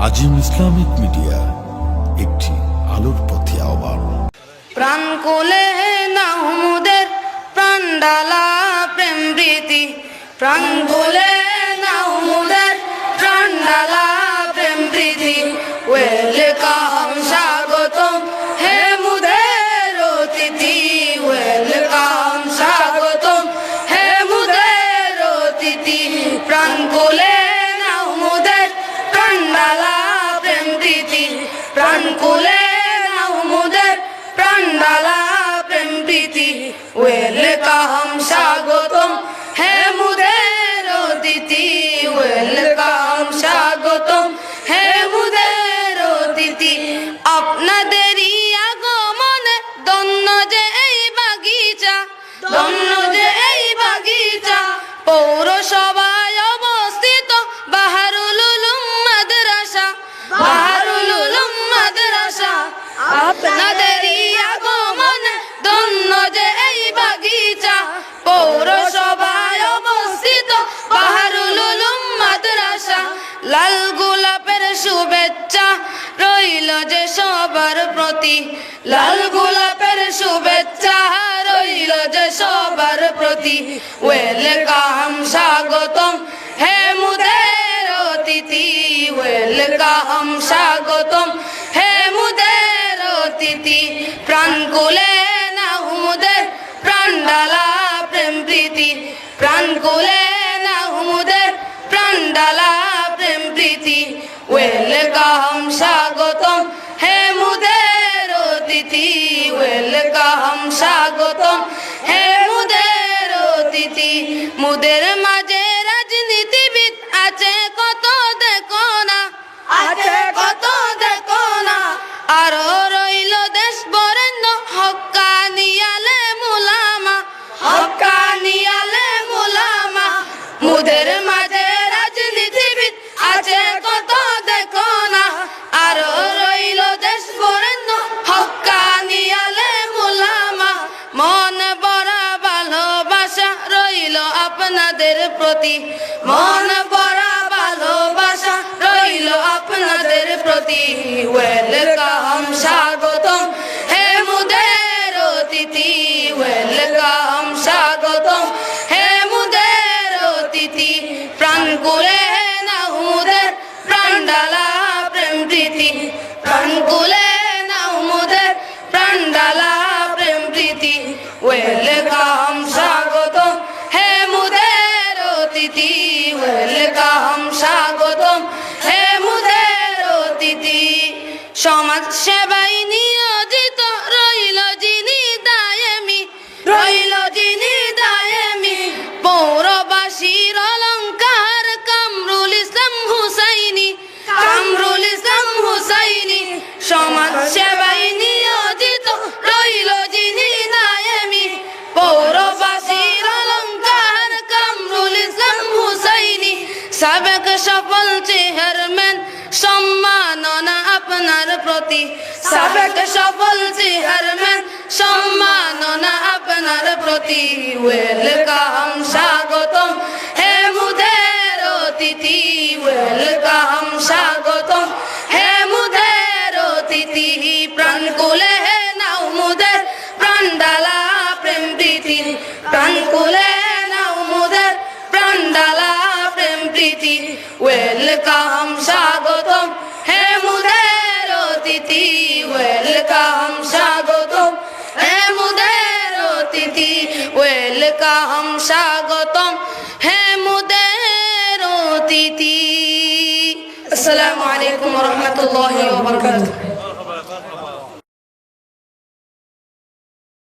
আজিম Islamic media, একটি আলোর পথে আহ্বান। প্রাণ কোলে নাহমুদের প্রাণডালা প্রেম প্রীতি, প্রাণ কোলে নাহমুদের প্রাণডালা প্রেম প্রীতি। ওয়েলকাম স্বাগতম হে মুদের অতিথি, ওয়েলকাম স্বাগতম হে মুদের অতিথি। প্রাণ কোলে নাহমুদের প্রাণডালা প্রেম প্রীতি, প্রাণ কোলে নাহমুদের প্রাণডালা প্রেম প্রীতি। ওয়েলকাম স্বাগতম হে মুদের অতিথি, ওয়েলকাম স্বাগতম হে মুদের অতিথি। আপনাদেরই আগমনে ধন্য যে এই বাগিচা, ধন্য যে এই বাগিচা। পৌরসভায় অবস্থিত বাহারুল উলুম মাদ্রাসা, বাহারুল উলুম মাদ্রাসা। আপনাদেরই আগমনে ধন্য যে এই বাগিচা, পৌরসভায় অবস্থিত বাহারুল উলুম মাদ্রাসা। লাল গোলাপের শুভেচ্ছা রইল যে সবার প্রতি, লাল গোলাপের শুভেচ্ছা রইল যে সবার প্রতি। ওয়েলকাম স্বাগতম হে মুদের অতিথি, ওয়েলকাম স্বাগতম হে মুদের অতিথি। প্রাণ কোলে নাহমুদের প্রাণডালা প্রেম প্রীতি, প্রাণ কোলে নাহমুদের প্রাণডালা প্রেম প্রীতি। ওয়েলকাম স্বাগতম হে মুদের অতিথি, ওয়েলকাম স্বাগতম হে মুদের অতিথি। মুদের মাঝে রাজনীতিবিদ আছে কত দেখো না, আছে কত দেখো না। আরো রইল দেশ বরেণ্য হক্কানি আলেম উলামা, হক্কানি আলেম উলামা। মুদের মাঝে রাজনীতিবিদ আছে কত দেখো না, আরো রইল দেশ বরেণ্য হক্কানি আলেম উলামা। মন ভরা ভালোবাসা রইল আপনাদের প্রতি, মন ভরা ভালোবাসা রইল আপনাদের প্রতি। ওয়েলকাম স্বাগতম হে মুদের অতিথি, ওয়েলকাম স্বাগতম হে মুদের অতিথি। প্রাণ কোলে নাহমুদের প্রাণডালা প্রেম প্রীতি, প্রাণ কোলে নাহমুদের প্রাণডালা প্রেম প্রীতি। ওয়েলকাম স্বাগতম হে মুদের অতিথি, ওয়েলকাম স্বাগতম হে মুদের অতিথি। সমাজ সেবায় নিয়োজিত রইল যিনি দায়েমি, রইল যিনি দায়েমি। পৌরবাসীর অলংকার কামরুল ইসলাম হুসাইনি, কামরুল ইসলাম হুসাইনি। সমাজ সেবায় নিয়োজিত রইল যিনি দায়েমি, পৌরবাসীর অলংকার কামরুল ইসলাম হুসাইনি। সাবেক সফল চেয়ারম্যান সম্মাননা আপনার প্রতি, সাবেক সফল চেয়ারম্যান সম্মাননা আপনার প্রতি। ওয়েলকাম স্বাগতম হে মুদের অতিথি, ওয়েলকাম স্বাগতম হে মুদের অতিথি। প্রাণ কোলে নাহমুদের প্রাণডালা প্রেম প্রীতি, প্রাণ কোলে নাহমুদের প্রাণডালা প্রেম প্রীতি। ওয়েলকাম স্বাগতম হে মুদের অতিথি, ওয়েলকাম স্বাগতম হে মুদের অতিথি। ওয়েলকাম স্বাগতম হে মুদের অতিথি। আসসালামু আলাইকুম ওয়া রাহমাতুল্লাহি ওয়া বারাকাতুহু।